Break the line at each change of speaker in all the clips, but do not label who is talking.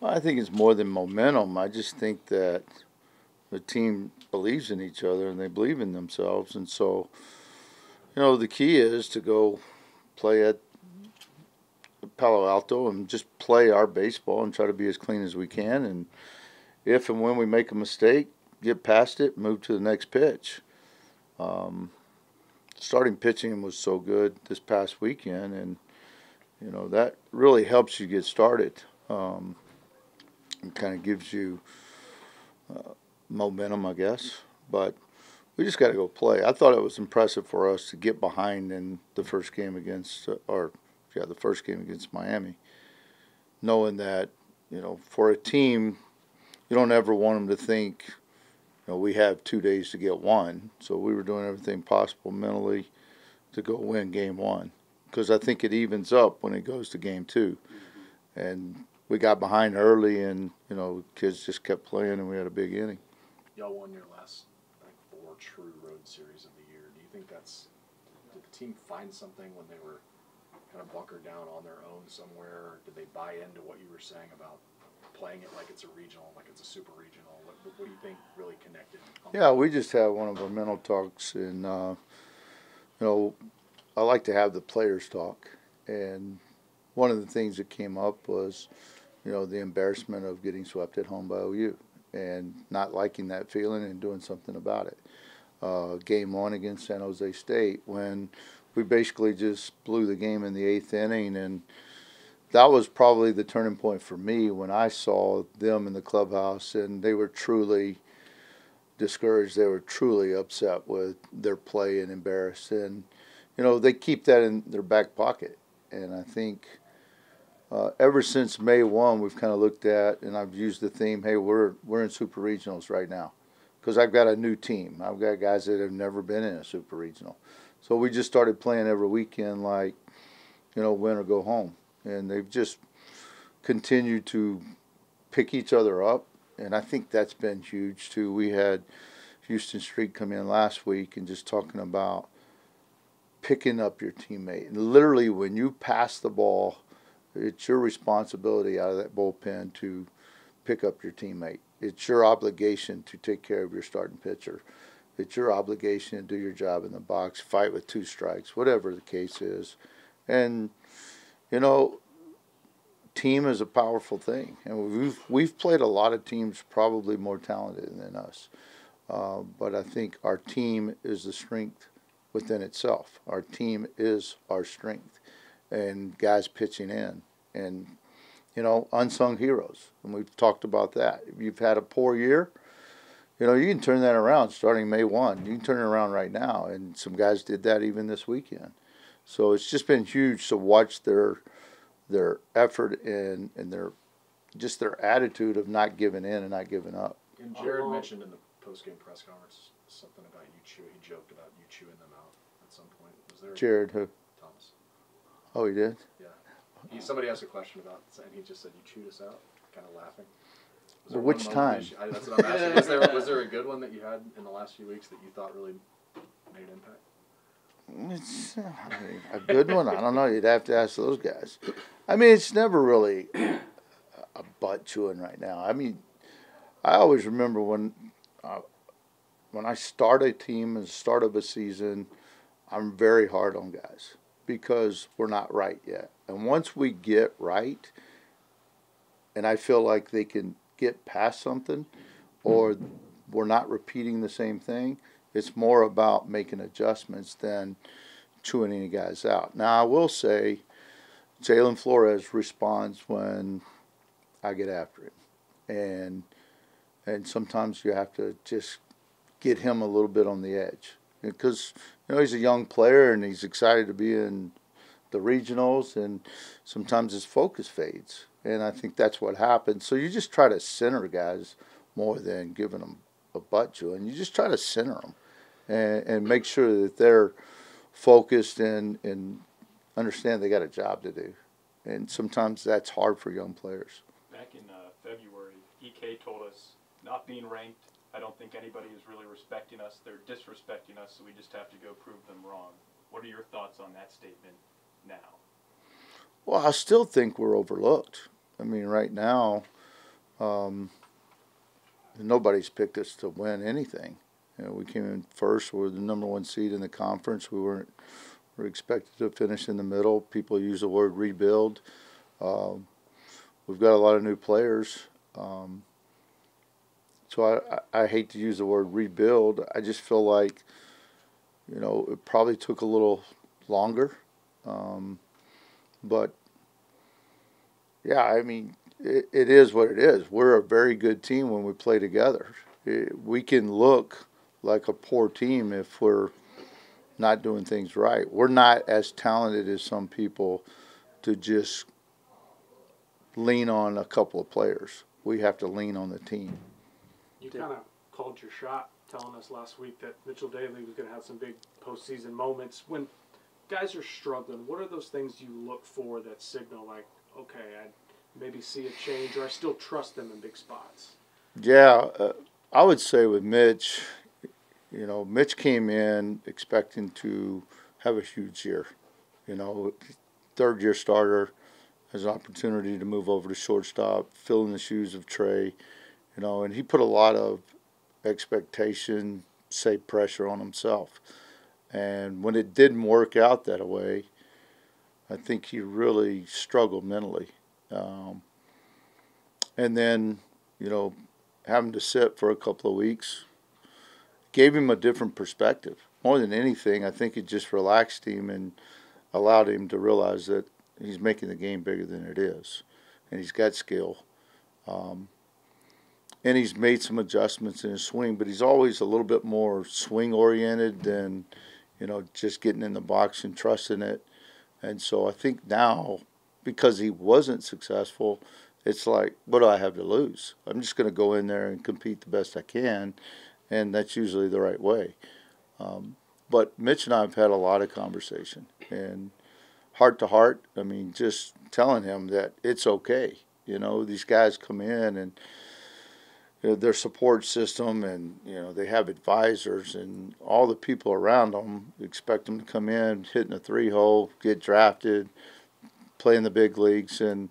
Well, I think it's more than momentum. I just think that the team believes in each other and they believe in themselves. And so, the key is to go play at Palo Alto and just play our baseball and try to be as clean as we can. And if and when we make a mistake, get past it, move to the next pitch. Um, Starting pitching was so good this past weekend, and that really helps you get started. Um, it kind of gives you uh, momentum, I guess. But we just got to go play. I thought it was impressive for us to get behind in the first game against, the first game against Miami, knowing that for a team, you don't ever want them to think we have 2 days to get one. So we were doing everything possible mentally to go win game one because I think it evens up when it goes to game two. And we got behind early, and kids just kept playing, and we had a big inning.
Y'all won your last, I think, 4 true road series of the year. Do you think did the team find something when they were kind of bunkered down on their own somewhere? Or did they buy into what you were saying about playing it like it's a regional, like it's a super regional? What do you think really connected?
Yeah, we just had one of our mental talks, and I like to have the players talk, and one of the things that came up was, the embarrassment of getting swept at home by OU and not liking that feeling and doing something about it. Game one against San Jose State, when we basically just blew the game in the 8th inning, and that was probably the turning point for me when I saw them in the clubhouse, and they were truly discouraged. They were truly upset with their play and embarrassed, and they keep that in their back pocket. And I think ever since May 1, we've kind of looked at, and I've used the theme, hey, we're in super regionals right now because I've got a new team. I've got guys that have never been in a super regional. So we just started playing every weekend like, win or go home. And they've just continued to pick each other up, and I think that's been huge too. We had Houston Street come in last week and just talking about picking up your teammate. And literally, when you pass the ball, it's your responsibility out of that bullpen to pick up your teammate. It's your obligation to take care of your starting pitcher. It's your obligation to do your job in the box, fight with 2 strikes, whatever the case is. And team is a powerful thing, and we've played a lot of teams probably more talented than us. But I think our team is the strength within itself. Our team is our strength, and guys pitching in, and unsung heroes, and we've talked about that. If you've had a poor year, you can turn that around starting May 1. You can turn it around right now, and some guys did that even this weekend. So it's just been huge to watch their effort and their attitude of not giving in and not giving up.
And Jared mentioned in the post-game press conference something about you he joked about you chewing them out at some point. Was there
Jared who?
Thomas.
Oh, he did?
Yeah. Somebody asked a question about it, and he just said, you chewed us out, kind of laughing.
Well, which time?
That's what I'm asking. Was there a good one that you had in the last few weeks that you thought really made an impact?
It's a good one. I don't know. You'd have to ask those guys. I mean, it's never really a butt chewing right now. I mean, I always remember when I start a team and start of a season, I'm very hard on guys because we're not right yet. And once we get right, and I feel like they can get past something, or we're not repeating the same thing, it's more about making adjustments than chewing any guys out. Now, I will say Jalen Flores responds when I get after him. And sometimes you have to just get him a little bit on the edge. Because, he's a young player and he's excited to be in the regionals, and sometimes his focus fades. And I think that's what happens. So you just try to center guys more than giving them a butt chewing. You just try to center them and make sure that they're focused and understand they got a job to do. And sometimes that's hard for young players.
Back in February, EK told us, not being ranked, I don't think anybody is really respecting us. They're disrespecting us, so we just have to go prove them wrong. What are your thoughts on that statement now?
Well, I still think we're overlooked. I mean, right now, Um, Nobody's picked us to win anything. You know, we came in first. We're the #1 seed in the conference. We're expected to finish in the middle. People use the word rebuild. Um, we've got a lot of new players. So I hate to use the word rebuild. I just feel like, you know, it probably took a little longer. Um, but, yeah, I mean, it is what it is. We're a very good team when we play together. We can look like a poor team if we're not doing things right. We're not as talented as some people to just lean on a couple of players. We have to lean on the team.
You kind of called your shot telling us last week that Mitchell Daly was going to have some big postseason moments. When guys are struggling, what are those things you look for that signal like, okay, I maybe see a change, or I still trust them in big spots?
Yeah, I would say with Mitch, you know, Mitch came in expecting to have a huge year. You know, third-year starter has an opportunity to move over to shortstop, fill in the shoes of Trey. You know, and he put a lot of expectation, say pressure on himself. And when it didn't work out that way, I think he really struggled mentally. And then, you know, having to sit for a couple of weeks gave him a different perspective. More than anything, I think it just relaxed him and allowed him to realize that he's making the game bigger than it is. And he's got skill. And he's made some adjustments in his swing, but he's always a little bit more swing-oriented than, you know, just getting in the box and trusting it. And so I think now, because he wasn't successful, it's like, what do I have to lose? I'm just going to go in there and compete the best I can, and that's usually the right way. But Mitch and I have had a lot of conversation, and heart to heart, I mean, just telling him that it's okay. You know, these guys come in and their support system, and you know they have advisors, and all the people around them expect them to come in, hitting a 3-hole, get drafted, play in the big leagues, and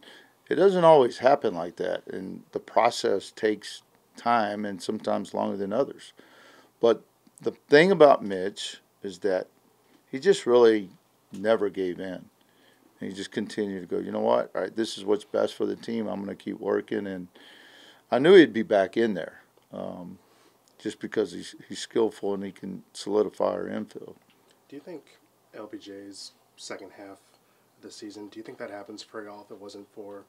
it doesn't always happen like that. And the process takes time, and sometimes longer than others. But the thing about Mitch is that he just really never gave in. And he just continued to go, you know what? All right, this is what's best for the team. I'm going to keep working, and I knew he'd be back in there, just because he's skillful and he can solidify our infield.
Do you think LBJ's second half of the season, do you think that happens for y'all if it wasn't for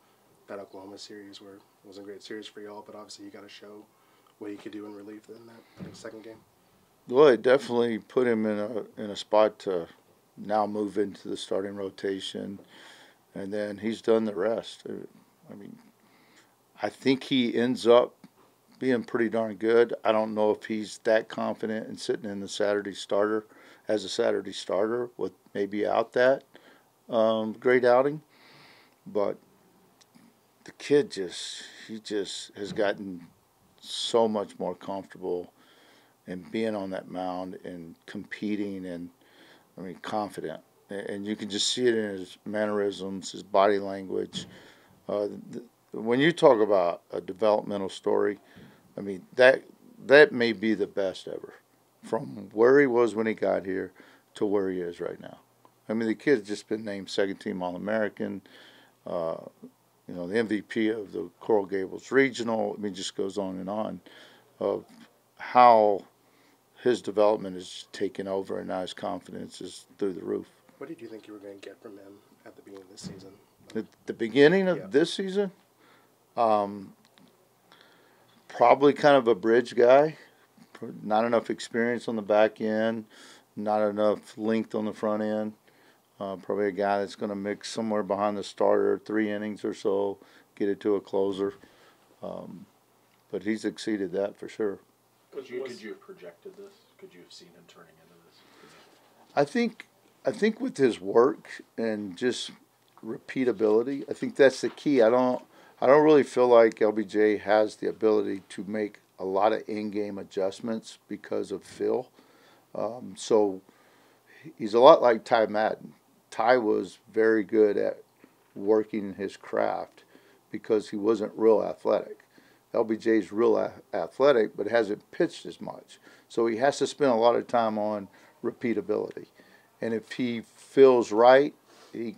that Oklahoma series where it wasn't a great series for y'all, but obviously you got to show what he could do in relief in that second game?
Well, it definitely put him in a spot to now move into the starting rotation, and then he's done the rest. I mean, I think he ends up being pretty darn good. I don't know if he's that confident in sitting in the Saturday starter as a Saturday starter with maybe out that great outing. But the kid he just has gotten so much more comfortable in being on that mound and competing and, I mean, confident. And you can just see it in his mannerisms, his body language. When you talk about a developmental story, I mean, that may be the best ever. From where he was when he got here to where he is right now. I mean, the kid's just been named second-team All-American, you know, the MVP of the Coral Gables Regional. I mean, it just goes on and on of how his development is taken over, and now his confidence is through the roof.
What did you think you were going to get from him at the beginning of this season?
At the beginning of this season, probably kind of a bridge guy. Not enough experience on the back end, not enough length on the front end. Probably a guy that's going to mix somewhere behind the starter, 3 innings or so, get it to a closer. But he's exceeded that for sure.
Could you have projected this? Could you have seen him turning into this?
I think with his work and just repeatability, I think that's the key. I don't really feel like LBJ has the ability to make a lot of in-game adjustments because of Phil. So he's a lot like Ty Madden. Ty was very good at working his craft because he wasn't real athletic. LBJ's real athletic, but hasn't pitched as much. So he has to spend a lot of time on repeatability. And if he feels right, he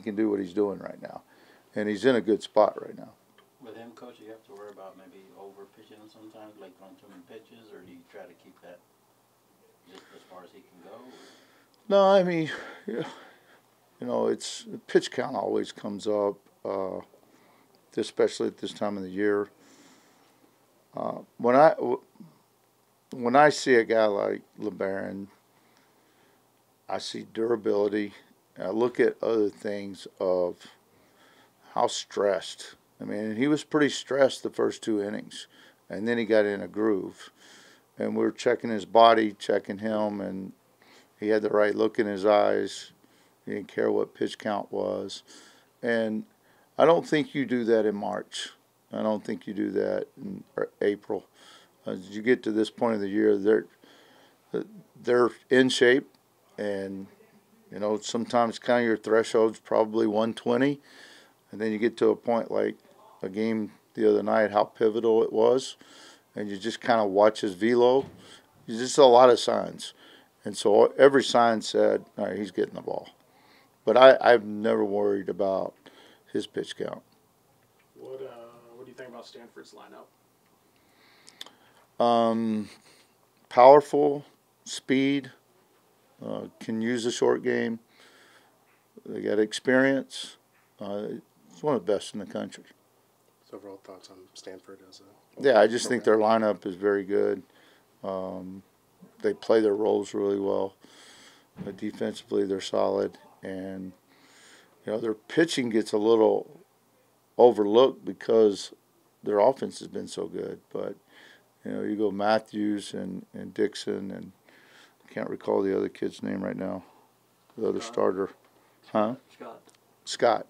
can do what he's doing right now. And he's in a good spot right now.
With him, Coach, you have to worry about maybe over pitching him sometimes, like on too many pitches, or do you try to keep that just as far as he can go? Or?
No, I mean, yeah, you know, it's pitch count always comes up, especially at this time of the year. When I see a guy like LeBaron, I see durability. I look at other things of how stressed. I mean, he was pretty stressed the first 2 innings, and then he got in a groove. And we were checking his body, checking him, and he had the right look in his eyes. He didn't care what pitch count was. And I don't think you do that in March. I don't think you do that in April. As you get to this point of the year, they're in shape, and you know, sometimes kind of your threshold's probably 120, and then you get to a point like a game the other night, how pivotal it was, and you just kind of watch his velo. There's just a lot of signs, and so every sign said, all right, he's getting the ball. But I've never worried about his pitch count.
What do you think about Stanford's lineup?
Powerful, speed, can use the short game. They got experience. It's one of the best in the country.
So overall thoughts on Stanford as a
Yeah, I just think their lineup is very good. They play their roles really well. Defensively, they're solid, and you know their pitching gets a little overlooked because their offense has been so good. But you know, you go Matthews and Dixon, and I can't recall the other kid's name right now. The other starter, huh? Scott.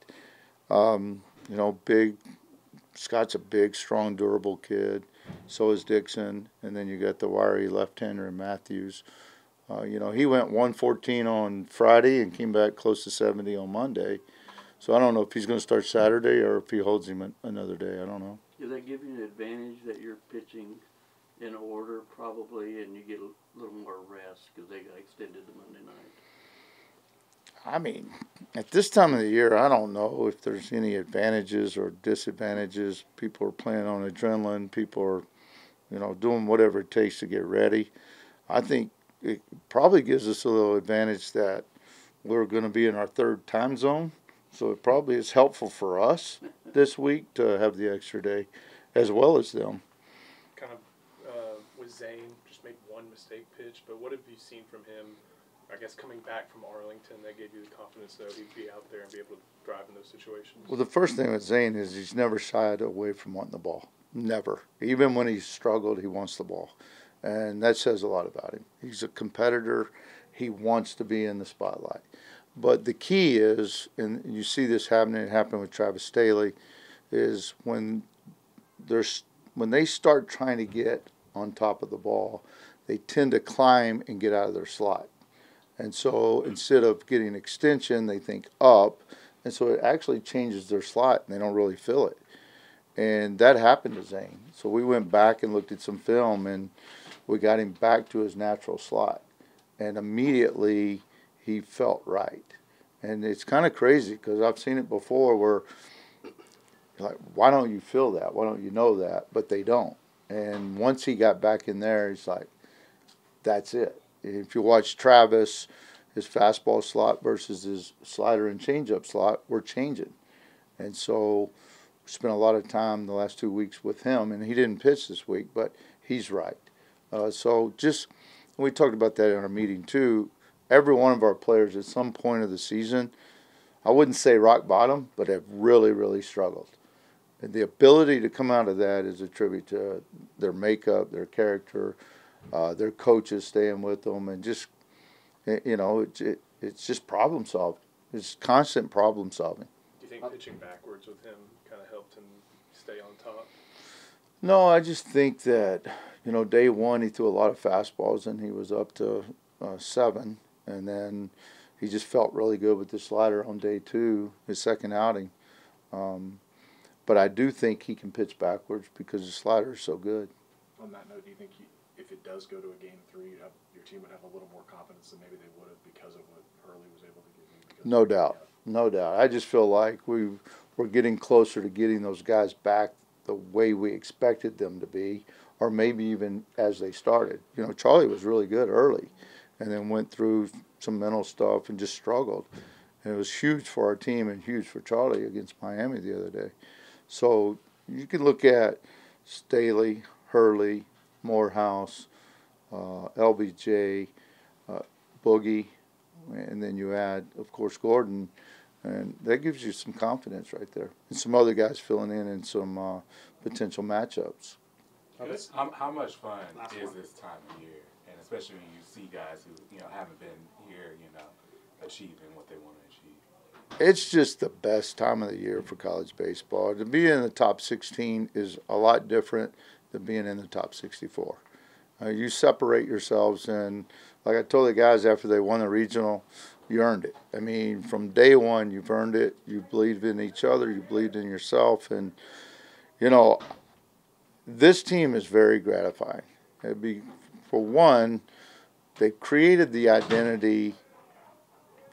You know, Scott's a big, strong, durable kid. So is Dixon, and then you got the wiry left-hander in Matthews. You know, he went 114 on Friday and came back close to 70 on Monday. So I don't know if he's going to start Saturday or if he holds him another day. I don't know.
Does that give you an advantage that you're pitching in order probably, and you get a little more rest because they got extended to Monday night?
I mean, at this time of the year, I don't know if there's any advantages or disadvantages. People are playing on adrenaline. People are, you know, doing whatever it takes to get ready. I think it probably gives us a little advantage that we're going to be in our 3rd time zone. So it probably is helpful for us this week to have the extra day as well as them.
Kind of with Zane, just made one mistake pitch, but what have you seen from him? I guess coming back from Arlington, that gave you the confidence that he'd be out there and be able to drive in those situations?
Well, the first thing with Zane is he's never shied away from wanting the ball. Never. Even when he's struggled, he wants the ball. And that says a lot about him. He's a competitor. He wants to be in the spotlight. But the key is, and you see this happening, it happened with Travis Staley, is when they start trying to get on top of the ball, they tend to climb and get out of their slot. And so instead of getting extension, they think up. And so it actually changes their slot, and they don't really feel it. And that happened to Zane. So we went back and looked at some film, and we got him back to his natural slot. And immediately he felt right. And it's kind of crazy because I've seen it before where, like, why don't you feel that? Why don't you know that? But they don't. And once he got back in there, he's like, that's it. If you watch Travis, his fastball slot versus his slider and changeup slot, we're changing. And so we spent a lot of time the last 2 weeks with him, and he didn't pitch this week, but he's right. So just, we talked about that in our meeting too, every one of our players at some point of the season, I wouldn't say rock bottom, but have really, really struggled. And the ability to come out of that is a tribute to their makeup, their character, their coaches staying with them, and just, you know, it's just problem solving. It's constant problem solving.
Do you think pitching backwards with him kind of helped him stay on top?
No, I just think that, you know, day one he threw a lot of fastballs and he was up to 7, and then he just felt really good with the slider on day 2, his second outing. but I do think he can pitch backwards because his slider is so good.
On that note, do you think if it does go to a game 3, your team would have a little more confidence than maybe they would have because of what Hurley was able to give you?
No doubt. No doubt. I just feel like we're getting closer to getting those guys back the way we expected them to be, or maybe even as they started. You know, Charlie was really good early and then went through some mental stuff and just struggled. And it was huge for our team and huge for Charlie against Miami the other day. So you can look at Staley, Hurley, Morehouse, LBJ, Boogie, and then you add, of course, Gordon, and that gives you some confidence right there. And some other guys filling in some potential matchups.
How much fun is this time of year, and especially when you see guys who haven't been here, achieving what they want to achieve?
It's just the best time of the year for college baseball. To be in the top 16 is a lot different than being in the top 64. You separate yourselves, and like I told the guys after they won the regional, you earned it. I mean, from day one, you've earned it. You believed in each other. You believed in yourself. And, this team is very gratifying. For one, they created the identity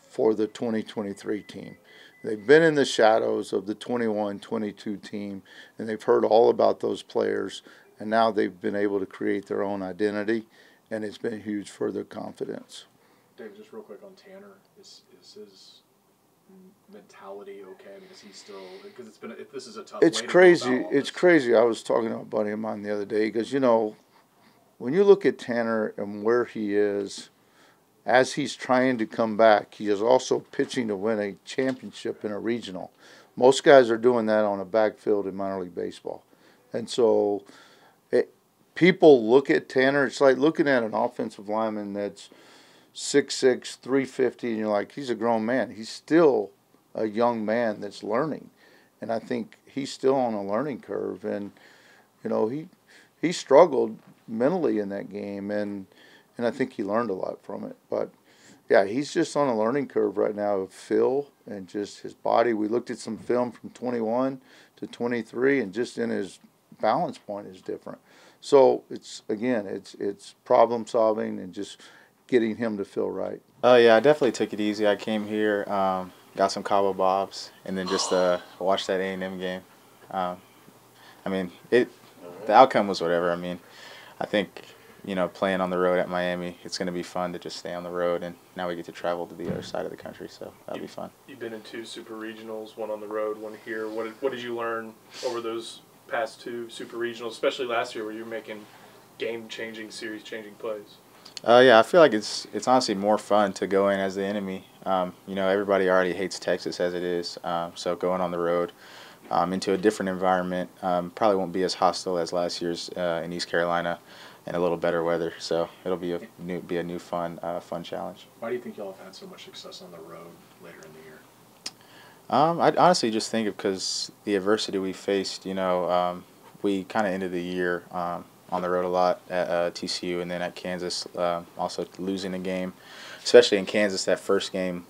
for the 2023 team. They've been in the shadows of the 21-22 team, and they've heard all about those players, and now they've been able to create their own identity, and it's been huge for their confidence.
Dave, just real quick on Tanner, is his mentality okay? I mean, is he still, because this is a tough.
It's crazy. It's crazy. I was talking to a buddy of mine the other day because when you look at Tanner and where he is, as he's trying to come back, he is also pitching to win a championship in a regional. Most guys are doing that on a backfield in minor league baseball, and so people look at Tanner. It's like looking at an offensive lineman that's 6'6", 350, and you're like, he's a grown man. He's still a young man that's learning, and I think he's still on a learning curve. And he struggled mentally in that game, and I think he learned a lot from it. But yeah, he's just on a learning curve right now of feel and just his body. We looked at some film from 21 to 23, and just in his balance point is different. So it's problem solving and just getting him to feel right.
Oh yeah, I definitely took it easy. I came here, got some Cabo Bobs, and then just watched that A&M game. The outcome was whatever. I mean, I think playing on the road at Miami, it's going to be fun to just stay on the road, and now we get to travel to the other side of the country, so that'll be fun.
You've been in 2 super regionals, one on the road, one here. What did you learn over those past 2 super regionals, especially last year where you were making game-changing, series-changing plays?
Yeah, I feel like it's honestly more fun to go in as the enemy. Everybody already hates Texas as it is, so going on the road into a different environment probably won't be as hostile as last year's in East Carolina, and a little better weather. So it'll be a new fun challenge.
Why do you think y'all have had so much success on the road later in the year?
I honestly just think because the adversity we faced. We kind of ended the year on the road a lot at TCU, and then at Kansas, also losing a game, especially in Kansas. That first game,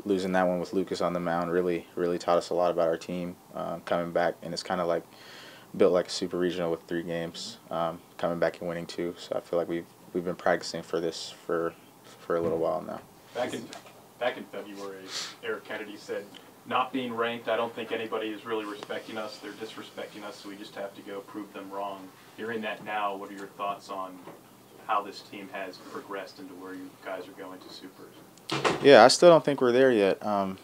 losing that one with Lucas on the mound really taught us a lot about our team coming back, and it's kind of like built like a super regional with 3 games, coming back and winning 2. So I feel like we've been practicing for this for a little while now.
Back in February, Eric Kennedy said, "Not being ranked, I don't think anybody is really respecting us. They're disrespecting us, so we just have to go prove them wrong." Hearing that now, what are your thoughts on how this team has progressed into where you guys are going to supers?
Yeah, I still don't think we're there yet. A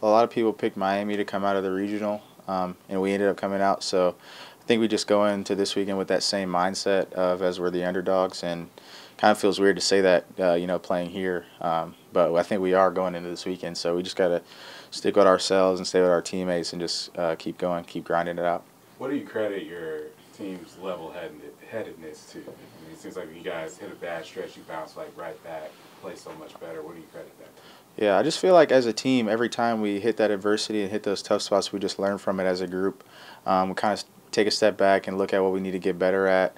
lot of people picked Miami to come out of the regional, and we ended up coming out. So I think we just go into this weekend with that same mindset of as we're the underdogs, and kind of feels weird to say that, playing here. But I think we are going into this weekend, so we just got to stick with ourselves and stay with our teammates and just keep going, keep grinding it out.
What do you credit your team's level-headedness to? It seems like you guys hit a bad stretch, you bounce right back, play so much better. What do you credit that to?
Yeah, I just feel like as a team, every time we hit that adversity and hit those tough spots, we just learn from it as a group. We kind of take a step back and look at what we need to get better at,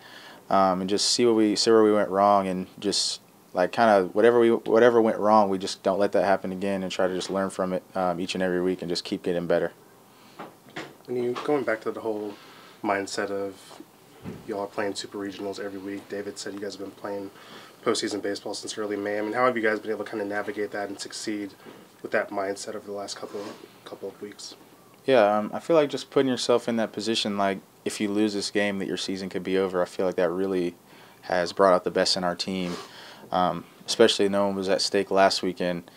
and just see where we went wrong, and just whatever went wrong, we just don't let that happen again, and try to just learn from it each and every week and just keep getting better.
When you going back to the whole mindset of y'all are playing super regionals every week, David said you guys have been playing postseason baseball since early May. I mean, how have you guys been able to kind of navigate that and succeed with that mindset over the last couple of weeks?
Yeah, I feel like just putting yourself in that position, like if you lose this game, that your season could be over. I feel like that really has brought out the best in our team, especially knowing what was at stake last weekend.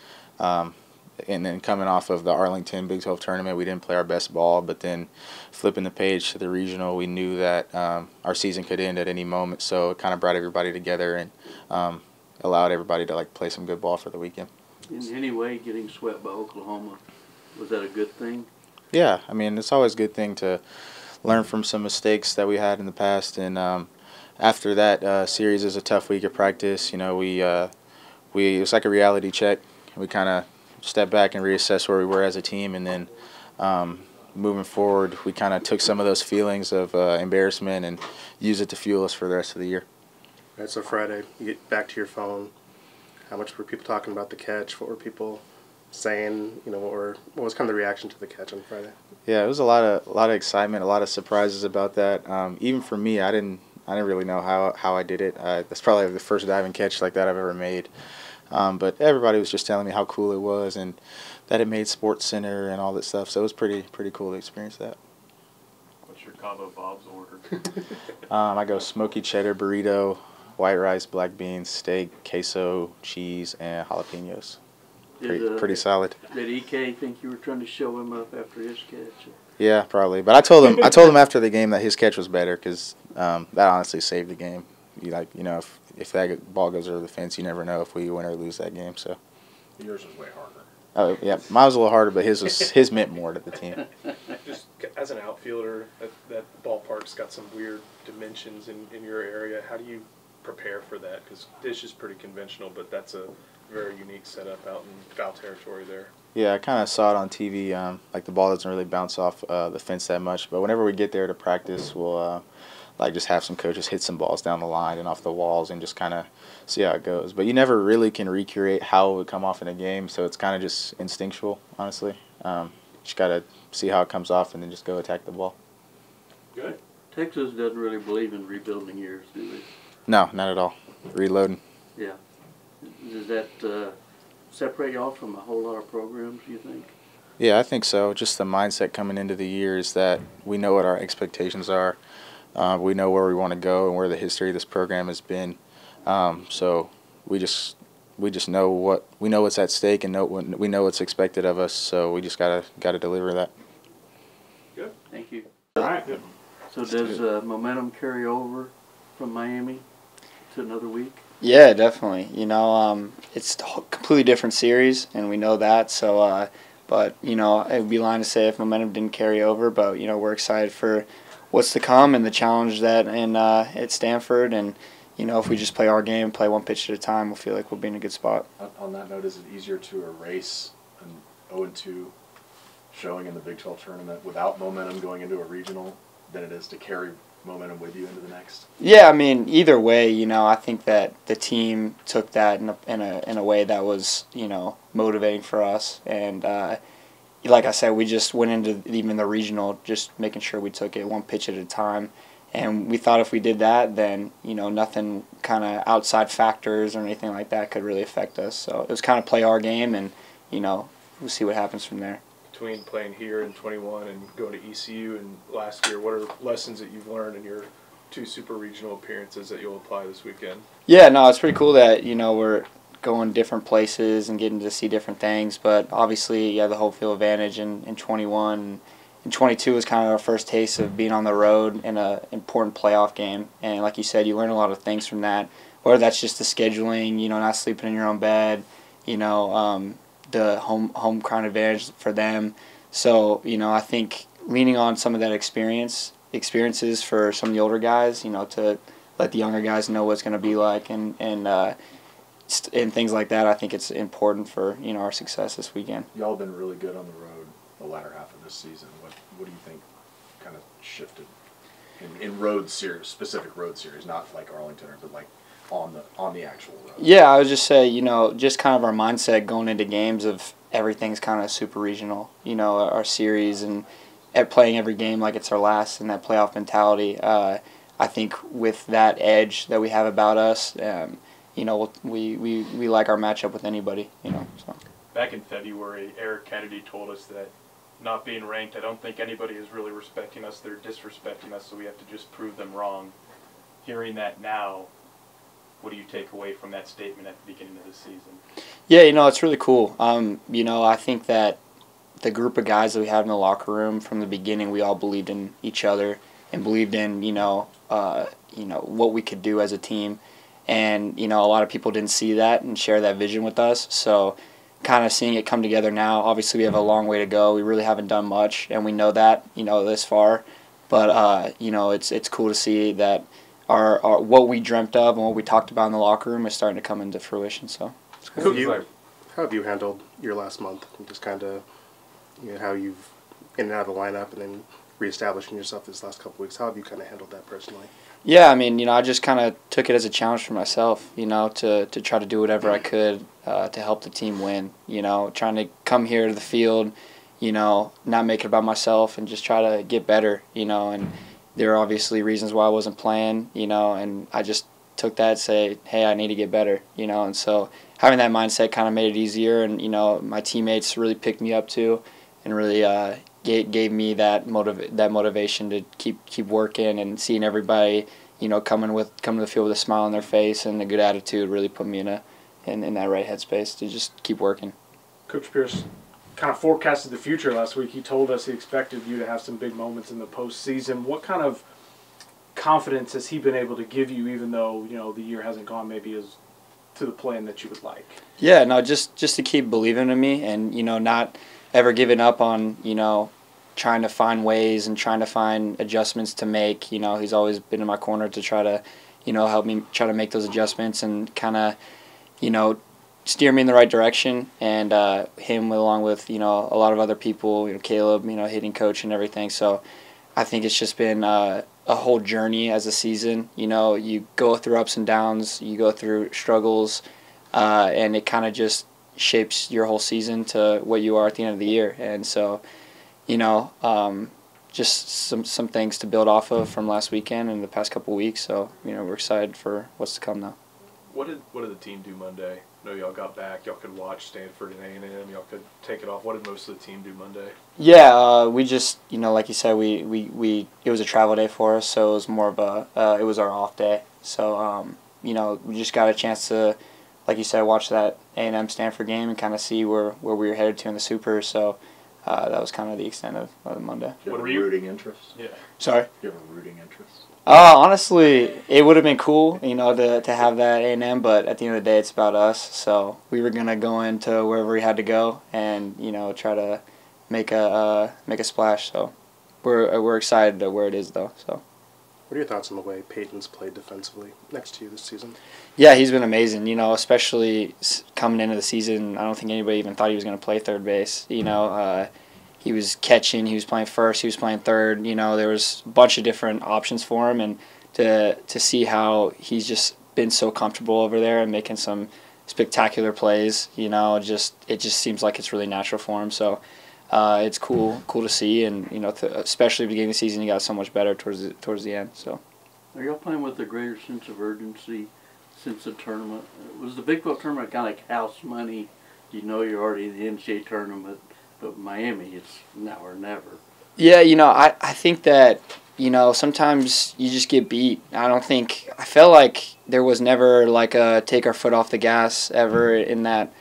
And then coming off of the Arlington Big 12 tournament, we didn't play our best ball, but then flipping the page to the regional, we knew that our season could end at any moment. So it kind of brought everybody together and allowed everybody to like play some good ball for the weekend.
In any way, getting swept by Oklahoma, was that a good thing?
Yeah, I mean, it's always a good thing to learn from some mistakes that we had in the past. And after that series is a tough week of practice. You know, it was like a reality check. We kind of step back and reassess where we were as a team, and then moving forward, we kind of took some of those feelings of embarrassment and used it to fuel us for the rest of the year.
All right, so Friday, you get back to your phone. How much were people talking about the catch? What were people saying? You know, what was kind of the reaction to the catch on Friday?
Yeah, it was a lot of excitement, a lot of surprises about that. Even for me, I didn't really know how I did it. That's probably the first diving catch like that I've ever made. But everybody was just telling me how cool it was and that it made Sports Center and all that stuff. So it was pretty cool to experience that.
What's your Cabo Bob's order?
I go smoky cheddar burrito, white rice, black beans, steak, queso, cheese, and jalapenos. Pretty solid.
Did EK think you were trying to show him up after his catch?
Yeah, probably. But I told him after the game that his catch was better because that honestly saved the game. If that ball goes over the fence, you never know if we win or lose that game. So
Yours was way harder.
Oh yeah, mine was a little harder, but his meant more to the team.
Just as an outfielder, that ballpark's got some weird dimensions in your area. How do you prepare for that? Because Dish is pretty conventional, but that's a very unique setup out in foul territory there.
Yeah, I kind of saw it on TV. Like the ball doesn't really bounce off the fence that much, but whenever we get there to practice, we'll just have some coaches hit some balls down the line and off the walls and just kind of see how it goes. But you never really can recreate how it would come off in a game, so it's kind of just instinctual, honestly. Just got to see how it comes off and then just go attack the ball.
Good.
Texas doesn't really believe in rebuilding years, do they?
No, not at all. Reloading.
Yeah. Does that separate y'all from a whole lot of programs, do you think?
Yeah, I think so. Just the mindset coming into the year is that we know what our expectations are. We know where we want to go and where the history of this program has been. So we just know what's at stake and we know what's expected of us. So we just gotta deliver that.
Good.
Thank you.
All right. Good.
So does momentum carry over from Miami to another week?
Yeah, definitely. It's a completely different series, and we know that. So, but it would be lying to say if momentum didn't carry over. But we're excited for what's to come and the challenge that at Stanford. And if we just play our game, play one pitch at a time, we'll feel like we'll be in a good spot.
On that note, is it easier to erase an 0-2 showing in the Big 12 tournament without momentum going into a regional than it is to carry momentum with you into the next?
Yeah, I mean, either way, I think that the team took that in a way that was, motivating for us. And like I said, we just went into even the regional just making sure we took it one pitch at a time. And we thought if we did that, then, nothing kind of outside factors or anything like that could really affect us. So it was kind of play our game, and, we'll see what happens from there.
Between playing here in 21 and going to ECU and last year, what are lessons that you've learned in your two super regional appearances that you'll apply this weekend?
Yeah, no, it's pretty cool that, we're going different places and getting to see different things. But obviously, you have the home field advantage in 21. And 22 was kind of our first taste of being on the road in an important playoff game. And like you said, you learn a lot of things from that, whether that's just the scheduling, not sleeping in your own bed, the home ground advantage for them. So, I think leaning on some of that experiences for some of the older guys, to let the younger guys know what it's going to be like and things like that, I think it's important for, our success this weekend.
Y'all have been really good on the road the latter half of this season. What do you think kind of shifted in road series, specific road series, not like Arlington, but like on the actual road?
Yeah, I would just say, just kind of our mindset going into games of everything's kind of super regional, our series, and at playing every game like it's our last, and that playoff mentality. I think with that edge that we have about us, we like our matchup with anybody. So.
Back in February, Eric Kennedy told us that not being ranked, I don't think anybody is really respecting us. They're disrespecting us, so we have to just prove them wrong. Hearing that now, what do you take away from that statement at the beginning of the season?
Yeah, it's really cool. I think that the group of guys that we had in the locker room from the beginning, we all believed in each other and believed in, what we could do as a team. And, a lot of people didn't see that and share that vision with us. So kind of seeing it come together now, obviously we have a long way to go. We really haven't done much, and we know that, this far. But, it's cool to see that our what we dreamt of and what we talked about in the locker room is starting to come into fruition. So.
How have you handled your last month? And just kind of, how you've in and out of the lineup and then reestablishing yourself this last couple of weeks. How have you kind of handled that personally?
Yeah, I just kind of took it as a challenge for myself, to try to do whatever I could to help the team win. Trying to come here to the field, not make it about myself and just try to get better, and there are obviously reasons why I wasn't playing, and I just took that and say, hey, I need to get better, and so having that mindset kind of made it easier, and, my teammates really picked me up too and really gave me that motivation to keep working, and seeing everybody, coming to the field with a smile on their face and a good attitude really put me in that right headspace to just keep working.
Coach Pierce kind of forecasted the future last week. He told us he expected you to have some big moments in the postseason. What kind of confidence has he been able to give you, even though the year hasn't gone maybe as to the plan that you would like?
Yeah, no, just to keep believing in me, and not ever giving up on trying to find ways and trying to find adjustments to make. He's always been in my corner to try to help me try to make those adjustments and kind of steer me in the right direction. And him along with a lot of other people, Caleb, hitting coach and everything. So I think it's just been a whole journey as a season. You go through ups and downs, you go through struggles, and it kind of just shapes your whole season to what you are at the end of the year. And so, just some things to build off of from last weekend and the past couple of weeks. So, we're excited for what's to come now.
What did the team do Monday? I know y'all got back. Y'all could watch Stanford and A&M. Y'all could take it off. What did most of the team do Monday?
Yeah, we just, like you said, we it was a travel day for us, so it was more of it was our off day. So, we just got a chance to, like you said, watch that A&M Stanford game and kind of see where we were headed to in the Super. So that was kind of the extent of Monday.
Do you have a rooting interest?
Yeah.
Sorry?
Do you have a rooting interest?
Honestly, it would have been cool, to have that A&M, but at the end of the day, it's about us. So we were gonna go into wherever we had to go and try to make a splash. So we're excited to where it is though. So.
What are your thoughts on the way Peyton's played defensively next to you this season?
Yeah, he's been amazing. Especially coming into the season, I don't think anybody even thought he was going to play third base. He was catching, he was playing first, he was playing third. There was a bunch of different options for him, and to see how he's just been so comfortable over there and making some spectacular plays. It just seems like it's really natural for him. So. It's cool to see, and especially at the beginning of the season, he got so much better towards the end. So,
are y'all playing with a greater sense of urgency since the tournament? Was the Big 12 tournament kind of like house money? You're already in the NCAA tournament, but Miami, it's now or never.
Yeah, I think that sometimes you just get beat. I felt like there was never like a take our foot off the gas ever in that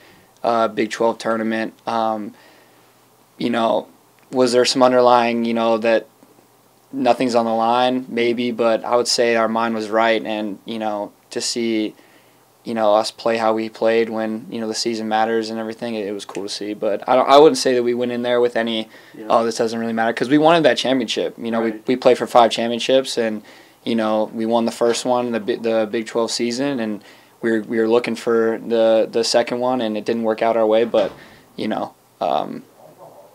Big 12 tournament. Was there some underlying, that nothing's on the line? Maybe, but I would say our mind was right, and, to see, us play how we played when, the season matters and everything, it was cool to see. But I wouldn't say that we went in there with any, this doesn't really matter, because we wanted that championship.
Right.
We played for 5 championships, and, we won the first one, the Big 12 season, and we were looking for the second one, and it didn't work out our way, but,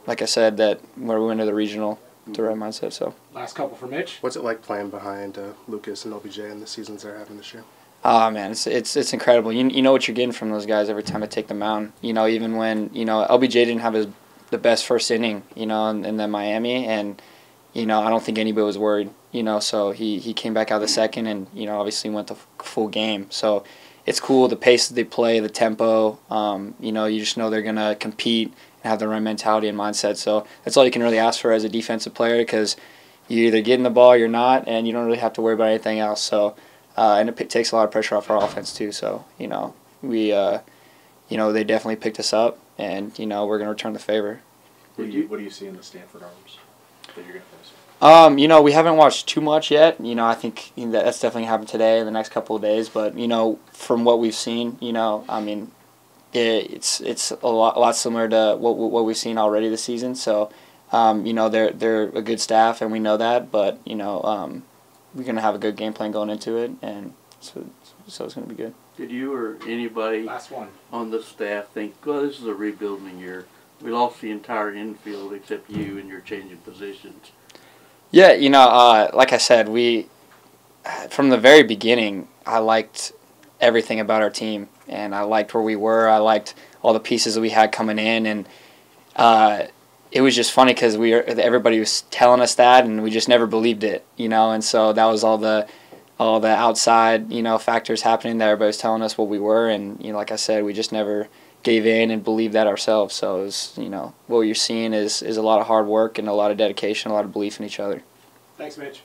like I said, that where we went to the regional, the right mindset. So
Last couple for Mitch.
What's it like playing behind Lucas and OBJ in the seasons they're having this year?
Oh man, it's incredible. You know what you're getting from those guys every time they take the mound. Even when LBJ didn't have his the best first inning, and then Miami, and I don't think anybody was worried, So he came back out of the second, and obviously went the full game. So it's cool, the pace that they play, the tempo. You just know they're gonna compete and have the right mentality and mindset. So that's all you can really ask for as a defensive player, because you're either getting the ball or you're not, and you don't really have to worry about anything else. So and it takes a lot of pressure off our offense too. So we they definitely picked us up, and we're gonna return the favor.
What do you see in the Stanford arms that you're gonna face?
We haven't watched too much yet. I think that's definitely happened today in the next couple of days. But from what we've seen, it's a lot similar to what we've seen already this season. So, they're a good staff, and we know that. But we're gonna have a good game plan going into it, and so it's gonna be good.
Did you or anybody on the staff think, well, this is a rebuilding year? We lost the entire infield except you, and you're changing positions.
Yeah, like I said, from the very beginning, I liked everything about our team, and I liked where we were. I liked all the pieces that we had coming in, and it was just funny because everybody was telling us that, and we just never believed it, And so that was all the outside, factors happening that everybody was telling us what we were, and like I said, we just never gave in and believed that ourselves. So it was, what you're seeing is a lot of hard work and a lot of dedication, a lot of belief in each other.
Thanks, Mitch.